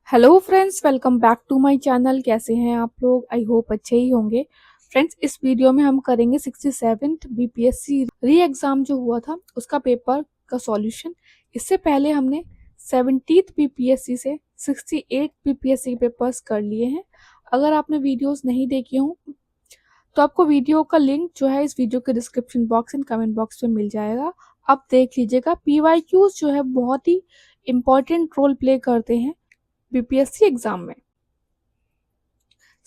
Hello friends, welcome back to my channel. कैसे हैं आप लोग? आई होप अच्छे ही होंगे। फ्रेंड्स, इस वीडियो में हम करेंगे 67th बीपीएससी री एग्ज़ाम जो हुआ था उसका पेपर का सॉल्यूशन। इससे पहले हमने 70th बीपीएससी से 68 बीपीएससी के पेपर्स कर लिए हैं। अगर आपने वीडियोस नहीं देखी हों तो आपको वीडियो का लिंक जो है इस वीडियो के description box and comment box में मिल जाएगा। आप देख लीजिएगा। पीवाईक्यूज जो है बहुत ही इंपॉर्टेंट रोल प्ले करते हैं बीपीएससी एग्जाम में।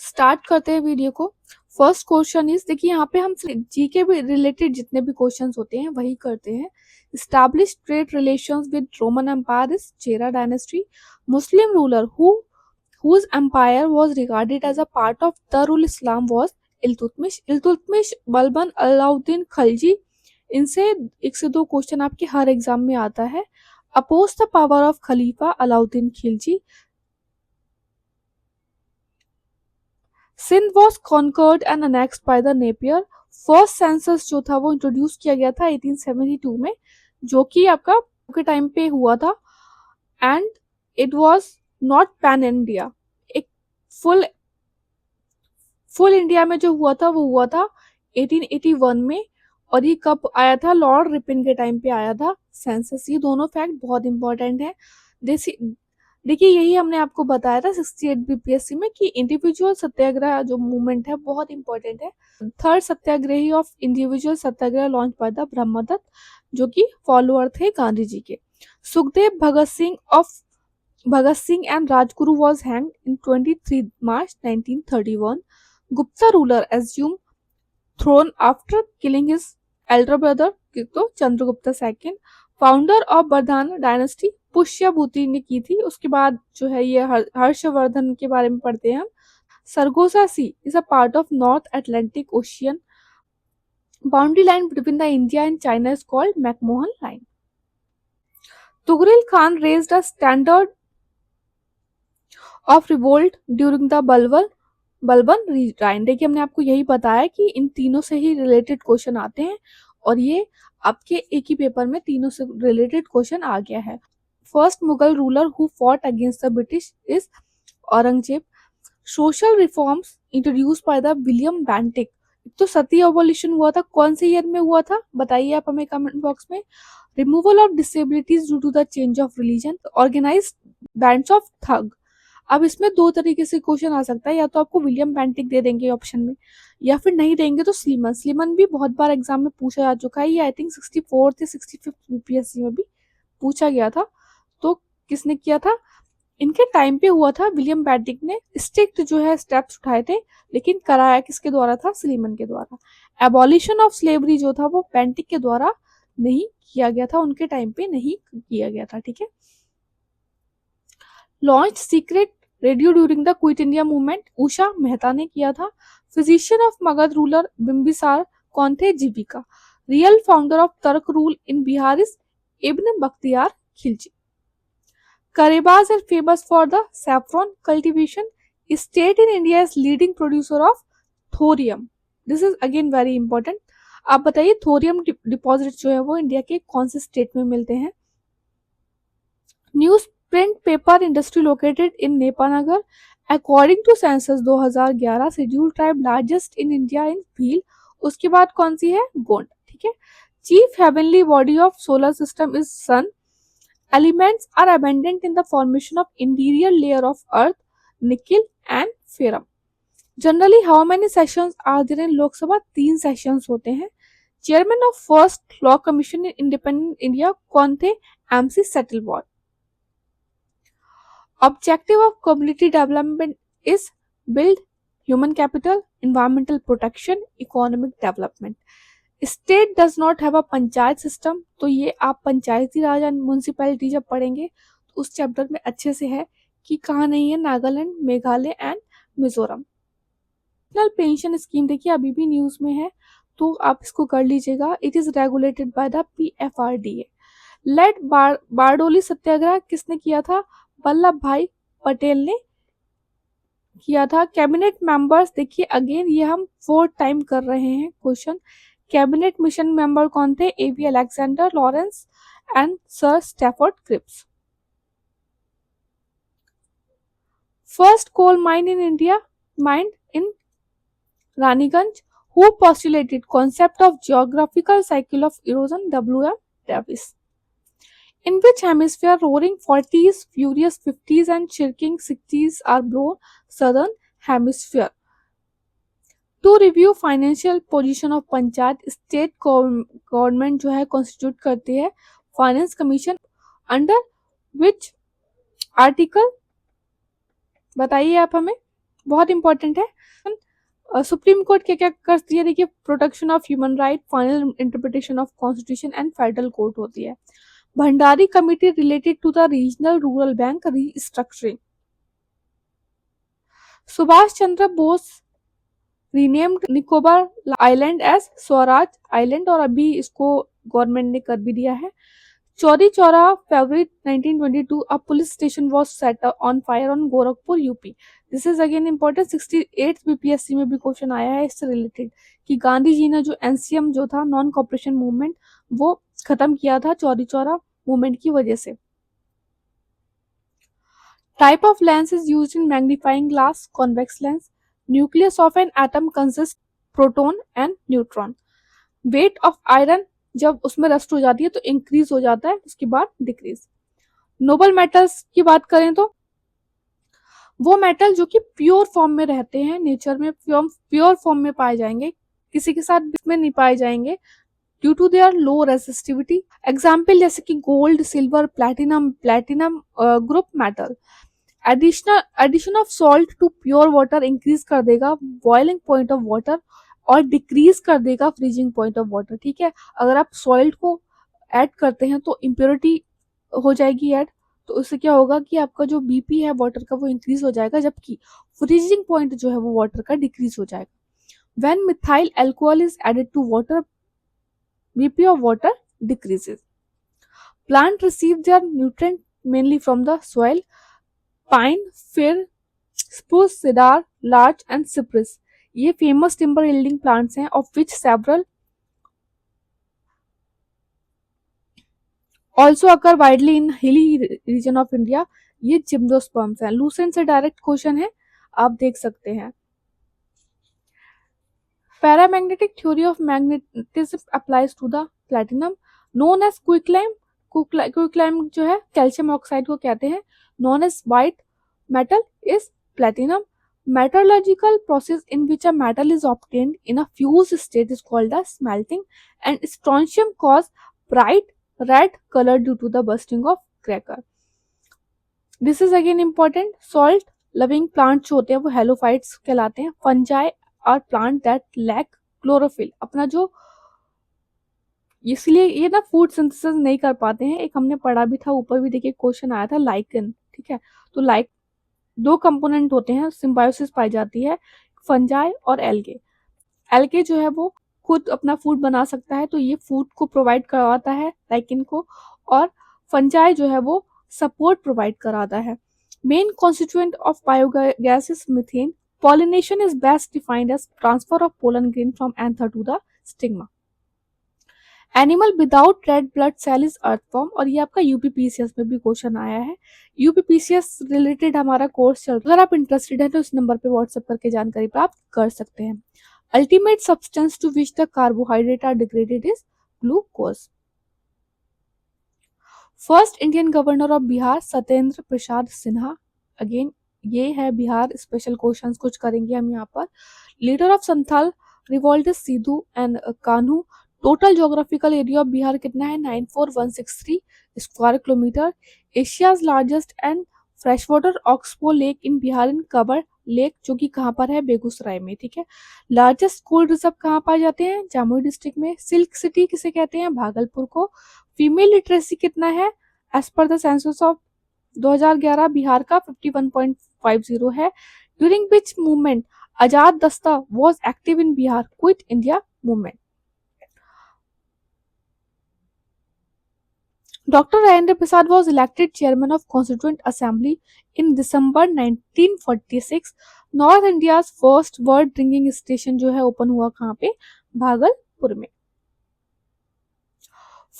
स्टार्ट करते हैं वीडियो को। फर्स्ट क्वेश्चन इज, देखिए यहाँ पे हम जीके भी रिलेटेड जितने भी क्वेश्चंस होते हैं वही करते हैं। Establish trade relations with Roman empire is Chera dynasty. Muslim ruler whose empire was regarded as a part of Darul Islam was Iltutmish. Iltutmish Balban Alauddin Khalji. इनसे एक से दो क्वेश्चन आपके हर एग्जाम में आता है। अपोज द पावर ऑफ खलीफा Alauddin Khilji. Sindh was conquered and annexed by the Napier. First census जो था वो इंट्रोड्यूस किया गया था 1872 में, जो कि आपका के टाइम पे हुआ था। And it was not pan India, एक फुल फुल इंडिया में जो हुआ था वो हुआ था 1881 में। और ये कब आया था? लॉर्ड रिपिन के टाइम पे आया था सेंसस। ये दोनों फैक्ट बहुत इंपॉर्टेंट है। देखिए यही हमने आपको बताया था 68 बीपीएससी में कि इंडिविजुअल सत्याग्रह जो मूवमेंट है बहुत इंपॉर्टेंट है। Third satyagrahi of individual satyagraha launch by the Brahmadatt, जो कि फॉलोअर थे गांधी जी के। Sukhdev Bhagat Singh and Rajguru was hanged in 23 March 1931. Gupta ruler assumed throne after killing his elder brother, तो Chandragupta second. Founder of Vardhan dynasty Pushyabhuti ने की थी। उसके बाद जो है ये हर्षवर्धन के बारे में पढ़ते हैं हम। Sargasso sea is a part of North Atlantic Ocean. Boundary line between the India and China is called McMahon line. Tughril Khan raised a standard of revolt during the Balban regime. देखिए हमने आपको यही बताया कि इन तीनों से ही रिलेटेड क्वेश्चन आते हैं और ये आपके एक ही पेपर में तीनों से रिलेटेड क्वेश्चन आ गया है। First Mughal ruler who fought against the British is Aurangzeb. Social reforms introduce by the William Bentinck. तो सती अबॉलिशन हुआ था, कौन से ईयर में हुआ था बताइए आप हमें कमेंट बॉक्स में। Removal of disabilities due to the change of religion. Organised bands of thug. अब इसमें दो तरीके से क्वेश्चन आ सकता है, या तो आपको विलियम बेंटिक दे देंगे ऑप्शन में, या फिर नहीं देंगे तो स्लीमन। स्लीमन भी बहुत बार एग्जाम में पूछा जा चुका है। ये आई थिंक 64th या 65th बीपीएससी में भी पूछा गया था। तो किसने किया था? इनके टाइम पे हुआ था। विलियम बेंटिक ने स्ट्रिक्ट जो है स्टेप्स उठाए थे, लेकिन कराया किसके द्वारा था? स्लीमन के द्वारा। एबॉलिशन ऑफ स्लेवरी जो था वो बेंटिक के द्वारा नहीं किया गया था, उनके टाइम पे नहीं किया गया था। ठीक है। Launch secret radio during the Quit India movement Usha Mehta ने किया था। Physician of Magadh ruler Bimbisara कौन थे? Jivaka. Real founder of Turk rule in Bihar is Ibn Bakhtiyar Khilji. Karibas is famous for the saffron cultivation. State in India is leading producer of thorium. This is again very important. आप बताइए thorium deposit जो है वो India के कौन से स्टेट में मिलते हैं? News print paper industry located in Nepanagar. According to census 2011 schedule tribe largest in India in Bhil. उसके बाद कौन सी है? गोंड। ठीक है। Chief heavenly body of solar system is sun. Elements are abundant in the formation of interior layer of earth, nickel and ferrum. Generally, how many sessions are there in Lok Sabha? 3 sessions होते हैं। Chairman of first law commission in independent India कौन थे? MC Settleworth. Objective of community development is build human capital, environmental protection, economic development. State does not have a panchayat system. तो ये आप पंचायती राज and municipality जब पढ़ेंगे तो उस चैप्टर में अच्छे से है कि कहाँ नहीं है। Nagaland, Meghalaya and Mizoram. National pension scheme देखिए अभी भी न्यूज में है, तो आप इसको कर लीजिएगा। It is regulated by the PFRDA। Led Bardoli satyagraha किसने किया था? वल्लभ भाई पटेल ने किया था। कैबिनेट मेंबर्स देखिए अगेन ये हम 4th टाइम कर रहे हैं क्वेश्चन। कैबिनेट मिशन मेंबर कौन थे? AB Alexander, Lawrence and sir Stafford Cripps. First coal mine in India mined in Raniganj, who postulated concept of geographical cycle of erosion, W.M. Davis. In which hemisphere roaring 40s, furious 50s and shrinking 60s are blown? Southern hemisphere. To review financial position of panchayat, state government जो है constitute करती है finance commission under which article, बताइए आप हमें, बहुत important है। Supreme court क्या क्या करती है, देखिए protection of human right, final interpretation of constitution and federal court होती है। Bhandari committee related to the regional rural bank restructuring. Subhash Chandra Bose renamed Nicobar island as Swaraj island, और अभी इसको गवर्नमेंट ने कर भी दिया है। Chauri Chaura February 1922 a police station was set on fire on Gorakhpur UP. This is again important, 68 BPSC में भी क्वेश्चन आया है इससे रिलेटेड कि गांधी जी ने जो एनसीएम जो था नॉन कॉपरेशन मूवमेंट वो खत्म किया था चौरी चौरा मूवमेंट की वजह से। Type of lens is used in magnifying glass, convex lens. Nucleus of an atom consist proton and neutron. Weight of iron जब उसमें रस्ट हो जाती है तो इंक्रीज हो जाता है, उसके बाद डिक्रीज। नोबल मेटल्स की बात करें तो वो मेटल जो कि प्योर फॉर्म में रहते हैं, नेचर में प्योर फॉर्म में पाए जाएंगे, किसी के साथ इसमें नहीं पाए जाएंगे due to their low resistivity. Example जैसे कि gold, silver, platinum group metal. Addition of salt to pure water increase कर देगा बॉइलिंग पॉइंट ऑफ वाटर और डिक्रीज कर देगा फ्रीजिंग पॉइंट ऑफ वाटर। ठीक है, अगर आप सॉल्ट को ऐड करते हैं तो इम्प्योरिटी हो जाएगी ऐड, तो उससे क्या होगा कि आपका जो बीपी है वाटर का वो इंक्रीज हो जाएगा, जबकि फ्रीजिंग पॉइंट जो है वो वाटर का डिक्रीज हो जाएगा। When methyl alcohol is added to water, BP of water decreases. Plant receive their nutrient mainly from the soil. Pine, fir, spruce, cedar, larch and cypress, ये फेमस टिम्बर यील्डिंग प्लांट्स हैं, of which several also occur widely in hilly region of India. ये gymnosperms हैं। Lucent से direct question है, आप देख सकते हैं। Paramagnetic theory of magnetism applies to the platinum known as quicklime. Quicklime जो है कैल्शियम ऑक्साइड को कहते हैं। Known as white metal is platinum. Metallurgical process in which a metal is obtained in a fused state is called as smelting, and strontium cause bright red color due to the bursting of cracker. This is again important. Salt loving plants जो होते हैं वो halophytes कहलाते हैं। Fungi are plant that lack chlorophyll, अपना जो इसलिए ये ना फूड सिंथेसिस नहीं कर पाते हैं। एक हमने पढ़ा भी था, ऊपर भी देखिए क्वेश्चन आया था, लाइकन। ठीक है, तो लाइक दो कंपोनेंट होते हैं, सिम्बायोसिस पाई जाती है, फंजाई और एल्गे। एल्गे जो है वो खुद अपना फूड बना सकता है, तो ये फूड को प्रोवाइड करवाता है लाइकिन को, और फंजाई जो है वो सपोर्ट प्रोवाइड कराता है। Main constituent of biogas is methane. Pollination is best defined as transfer of pollen grain from anther to the stigma. Animal without red blood cell is earthworm, और ये आपका यूपीपीसीएस में भी क्वेश्चन आया है। UPPCS related हमारा course चल रहा है, अगर आप इंटरेस्टेड है तो इस नंबर पे व्हाट्सएप करके जानकारी प्राप्त कर सकते हैं। Ultimate substance to which the carbohydrate are degraded is glucose. First Indian governor of Bihar Satyendra Prasad Sinha. Again ये है बिहार स्पेशल क्वेश्चंस कुछ करेंगे हम यहाँ पर। Leader of Santhal revolt Sidhu and Kanhu. Total geographical area of Bihar कितना है, 94163 square kilometre. Asia's largest and fresh water oxbow lake in Bihar in cover lake, जो कि कहाँ पर है, बेगूसराय में। ठीक है, लार्जेस्ट कोल्ड रिजर्व कहाँ पाए जाते हैं, जमुई डिस्ट्रिक्ट में। सिल्क सिटी किसे कहते हैं, भागलपुर को। फीमेल लिटरेसी कितना है, as per the census of 2011 Bihar का 51.50 है। ड्यूरिंग विच मूवमेंट आजाद दस्ता was active in Bihar, quit India movement. Dr. Rajendra Prasad was elected chairman of Constituent Assembly in December 1946. North India's first word drinking station जो है open हुआ कहाँ पे, भागलपुर में।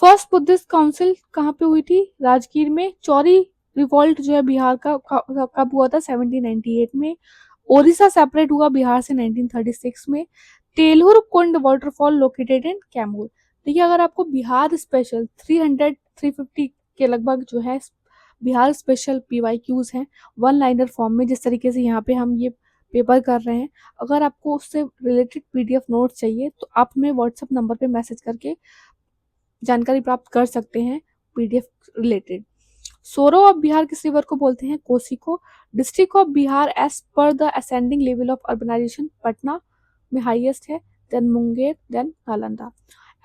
First Buddhist council कहाँ पे हुई थी, राजगीर में। चौरी रिवॉल्ट जो है बिहार का कब हुआ था? 1798 में। ओडिशा सेपरेट हुआ बिहार से 1936 में। तेलुर कुंड वाटरफॉल लोकेटेड इन कैमूर। देखिए, अगर आपको बिहार स्पेशल 350 के लगभग जो है बिहार स्पेशल PYQs हैं वन लाइनर फॉर्म में, जिस तरीके से यहाँ पे हम ये पेपर कर रहे हैं, अगर आपको उससे रिलेटेड PDF नोट चाहिए तो आप हमें व्हाट्सएप नंबर पे मैसेज करके जानकारी प्राप्त कर सकते हैं PDF related. Sorrow of Bihar किस रिवर को बोलते हैं? कोसी को। District of Bihar as per the ascending level of urbanisation Patna में हाईएस्ट है, then Munger, then Nalanda.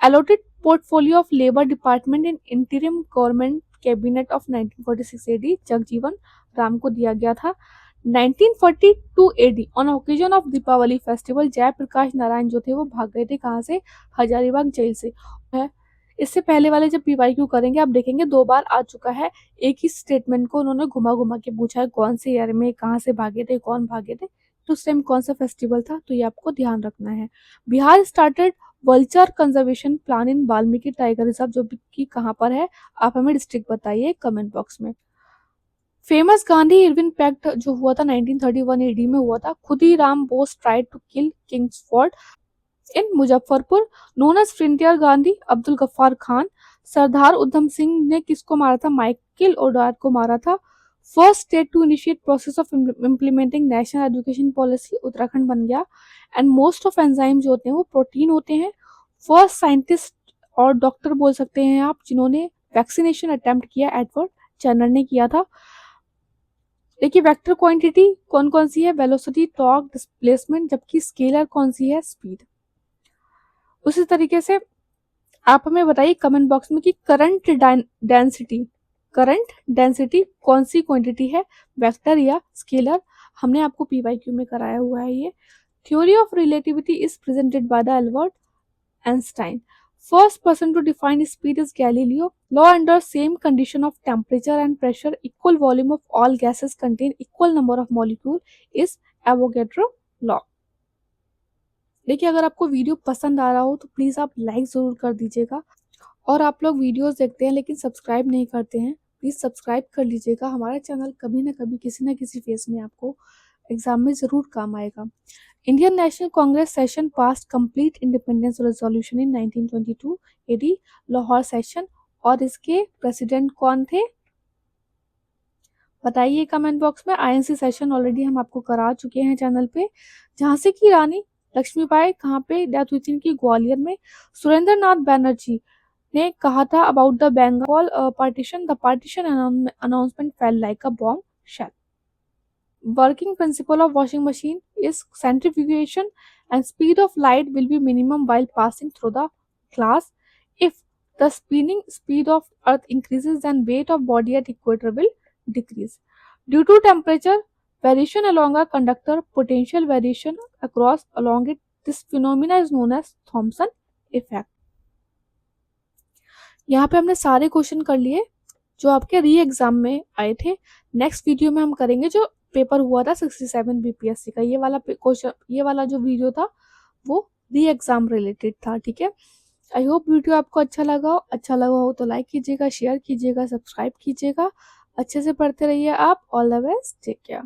Allotted portfolio of labour department in interim government cabinet of 1946 AD Jagjivan Ram को दिया गया था। 1942 AD on occasion of Deepawali festival Jayaprakash Narayan जो थे वो भाग गए थे कहाँ से? हजारीबाग जेल से। इससे पहले वाले जब PYQ करेंगे आप देखेंगे 2 बार आ चुका है, एक ही स्टेटमेंट को उन्होंने घुमा घुमा के पूछा है, कौन से ईयर में कहाँ से भागे थे, कौन भागे थे, तो उस टाइम कौन सा फेस्टिवल था, तो ये आपको ध्यान रखना है। Bihar started vulture conservation plan in Valmiki tiger reserve जो कि कहाँ पर है? आप हमें डिस्ट्रिक्ट बताइए कमेंट बॉक्स में। फेमस गांधी इरविन पैक्ट जो हुआ था 1931 AD में हुआ था। Khudiram Bose tried to kill Kingsford in Muzaffarpur, known as frontier Gandhi. Abdul Ghaffar Khan. Sardar Udham Singh ने किसको मारा था? माइकल ओडार को मारा था। First state to initiate process of implementing national education policy Uttarakhand बन गया। एंड मोस्ट ऑफ एंजाइम जो होते हैं वो प्रोटीन होते हैं। फर्स्ट साइंटिस्ट और डॉक्टर बोल सकते हैं आप जिन्होंने वैक्सीनेशन अटेम्प्ट किया, एडवर्ड जेनर ने किया था। देखिए, वेक्टर क्वांटिटी कौन कौन सी है? वेलोसिटी, टॉर्क, डिस्प्लेसमेंट, जबकि स्केलर कौन सी है? स्पीड। उसी तरीके से आप हमें बताइए कमेंट बॉक्स में कि करंट डेंसिटी कौन सी क्वांटिटी है? वेक्टर या स्केलर? हमने आपको PYQ में कराया हुआ है ये। Theory of relativity is presented by the Albert Einstein. First person to define speed is Galileo. Law under same condition of temperature and pressure equal volume of all gases contain equal number of molecule is Avogadro law. देखिए, अगर आपको video पसंद आ रहा हो तो please आप like ज़रूर कर दीजिएगा, और आप लोग वीडियोस देखते हैं लेकिन सब्सक्राइब नहीं करते हैं, प्लीज़ सब्सक्राइब कर लीजिएगा। हमारा चैनल कभी ना कभी किसी ना किसी फेस में आपको एग्जाम में ज़रूर काम आएगा। Indian national Congress session past complete independence resolution in 1922 AD Lahore session, और इसके प्रेसिडेंट कौन थे? बताइए कमेंट बॉक्स में। INC सेशन ऑलरेडी हम आपको करा चुके हैं चैनल पे। झांसी की रानी लक्ष्मीबाई कहाँ पे डेथ हुई थी इनकी? ग्वालियर में। सुरेंद्र नाथ बैनर्जी ने कहा था about the Bengal partition, the partition announcement fell like a bomb shell. Working principle of washing machine is centrifugation and speed of light will be minimum while passing through the glass. If the spinning speed of earth increases, then weight of body at equator will decrease. Due to temperature variation along a conductor, potential variation across along it, this phenomena is known as Thomson effect. यहाँ पे हमने सारे question कर लिए जो आपके री exam में आए थे। नेक्स्ट वीडियो में हम करेंगे जो पेपर हुआ था 67 BPSC का। ये वाला क्वेश्चन, ये वाला जो वीडियो था वो री एग्जाम रिलेटेड था, ठीक है। आई होप वीडियो आपको अच्छा लगा हो तो लाइक कीजिएगा, शेयर कीजिएगा, सब्सक्राइब कीजिएगा। अच्छे से पढ़ते रहिए आप। All the best, take care.